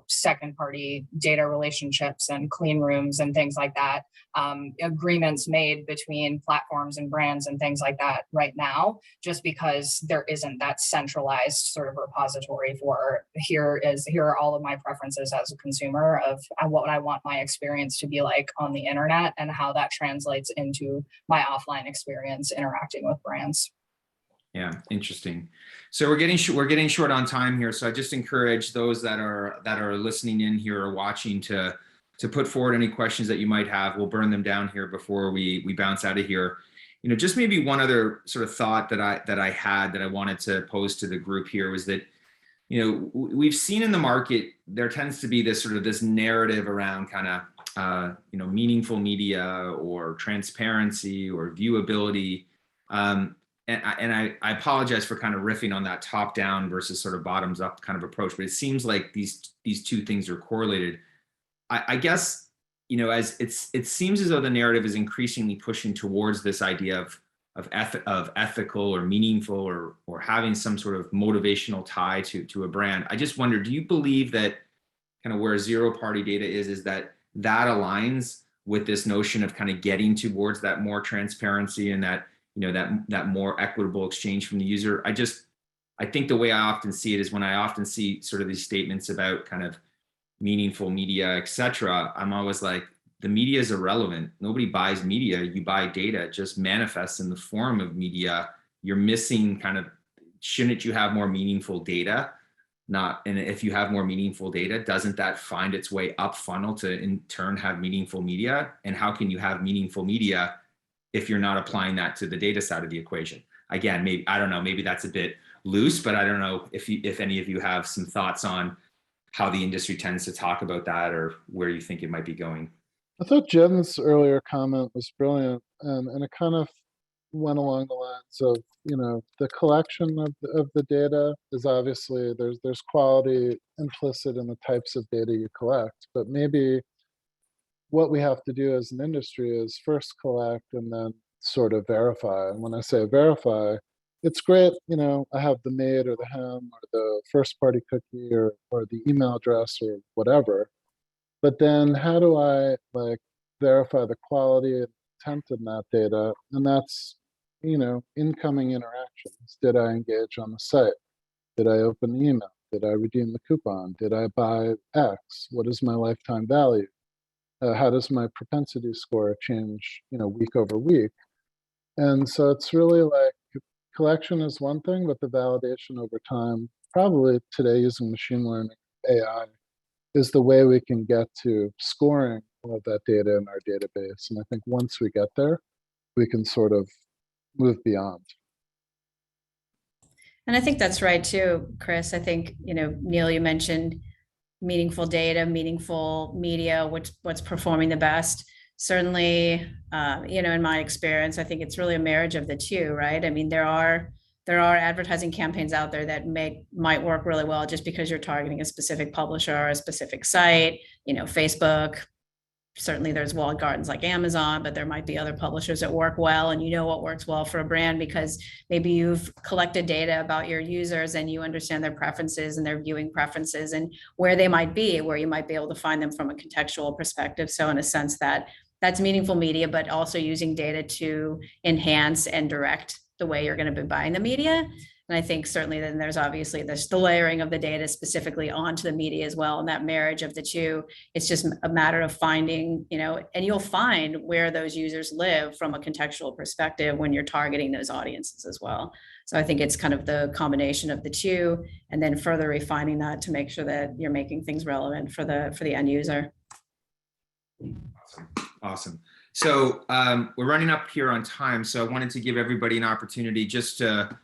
second party data relationships and clean rooms and things like that, agreements made between platforms and brands and things like that right now, just because there isn't that centralized sort of repository for here are all of my preferences as a consumer of what I want my experience to be like on the internet and how that translates into my offline experience interacting with brands. Yeah, interesting. So we're getting short on time here. So I just encourage those that are listening in here or watching to put forward any questions that you might have. We'll burn them down here before we bounce out of here. Just maybe one other sort of thought that I had that I wanted to pose to the group here was that, we've seen in the market, there tends to be this narrative around kind of, meaningful media or transparency or viewability. And I apologize for kind of riffing on that top down versus sort of bottoms up kind of approach, but it seems like these two things are correlated. I guess, as it seems as though the narrative is increasingly pushing towards this idea of ethical or meaningful or having some sort of motivational tie to a brand. I just wonder, do you believe that kind of where zero party data is that aligns with this notion of kind of getting towards that more transparency and that that more equitable exchange from the user? I think the way I often see it is when I often see sort of these statements about kind of meaningful media, etc. I'm always like, the media is irrelevant. Nobody buys media. You buy data. It just manifests in the form of media. You're missing kind of, shouldn't you have more meaningful data? And if you have more meaningful data, doesn't that find its way up funnel to in turn have meaningful media? And how can you have meaningful media if you're not applying that to the data side of the equation? Again, maybe, I don't know, maybe that's a bit loose, but I don't know if any of you have some thoughts on how the industry tends to talk about that or where you think it might be going. I thought Jen's earlier comment was brilliant, and it kind of went along the lines of, the collection of the data is obviously, there's quality implicit in the types of data you collect, but maybe what we have to do as an industry is first collect and then sort of verify. And when I say verify, it's great, I have the made or the hem or the first party cookie or the email address or whatever. But then how do I verify the quality and intent in that data? And that's, incoming interactions. Did I engage on the site? Did I open the email? Did I redeem the coupon? Did I buy X? What is my lifetime value? How does my propensity score change, week over week? And so it's really like collection is one thing, but the validation over time, probably today using machine learning, AI, is the way we can get to scoring all of that data in our database. And I think once we get there, we can sort of move beyond. And I think that's right too, Chris. I think, Neil, you mentioned meaningful data, meaningful media, what's performing the best. Certainly, in my experience, I think it's really a marriage of the two, right? I mean, there are advertising campaigns out there that might work really well just because you're targeting a specific publisher or a specific site, Facebook. Certainly there's walled gardens like Amazon, but there might be other publishers that work well, and what works well for a brand because maybe you've collected data about your users and you understand their preferences and their viewing preferences and where they might be, where you might be able to find them from a contextual perspective. So in a sense that's meaningful media, but also using data to enhance and direct the way you're going to be buying the media. And I think certainly then there's obviously the layering of the data specifically onto the media as well. And that marriage of the two, it's just a matter of finding, and you'll find where those users live from a contextual perspective when you're targeting those audiences as well. So I think it's kind of the combination of the two, and then further refining that to make sure that you're making things relevant for the end user. Awesome. So we're running up here on time. So I wanted to give everybody an opportunity just to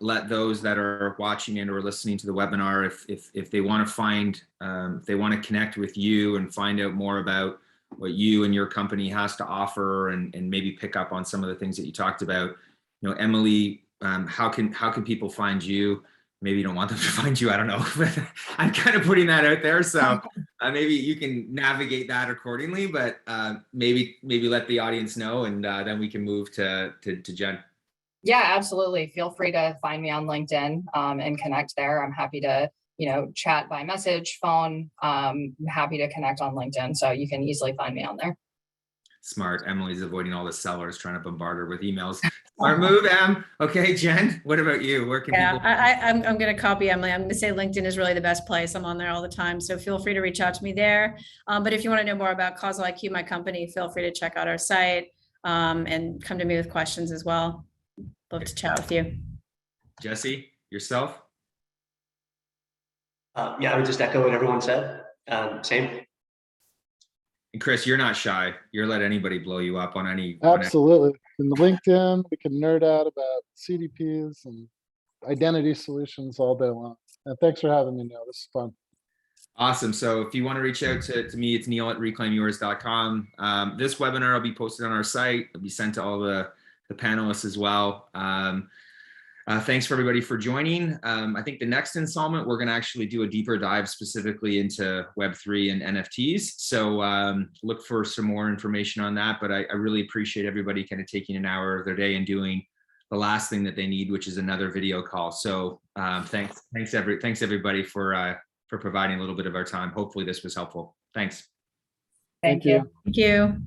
let those that are watching and or listening to the webinar, if they want to find, if they want to connect with you and find out more about what you and your company has to offer, and maybe pick up on some of the things that you talked about. You know, Emily, how can people find you? Maybe you don't want them to find you, I don't know, but I'm kind of putting that out there. So maybe you can navigate that accordingly, but maybe let the audience know, and then we can move to Jen. Yeah, absolutely. Feel free to find me on LinkedIn and connect there. I'm happy to, chat by message, phone. I'm happy to connect on LinkedIn, so you can easily find me on there. Smart. Emily's avoiding all the sellers trying to bombard her with emails. Smart move, Em. Okay, Jen, what about you? Where can people? I'm going to copy Emily. I'm going to say LinkedIn is really the best place. I'm on there all the time. So feel free to reach out to me there. But if you want to know more about Causal IQ, my company, feel free to check out our site and come to me with questions as well. Love to chat with you. Jesse, yourself? Yeah, I would just echo what everyone said. Same. And Chris, you're not shy. You're let anybody blow you up on any. Absolutely. In the LinkedIn, we can nerd out about CDPs and identity solutions all day long. And thanks for having me, Neil. This is fun. Awesome. So if you want to reach out to me, it's neil@reclaimyours.com. This webinar will be posted on our site. It'll be sent to all the panelists as well. Thanks for everybody for joining. I think the next installment, we're going to actually do a deeper dive specifically into Web3 and NFTs. So look for some more information on that. But I really appreciate everybody kind of taking an hour of their day and doing the last thing that they need, which is another video call. So thanks everybody for providing a little bit of our time. Hopefully this was helpful. Thanks. Thank you. Thank you.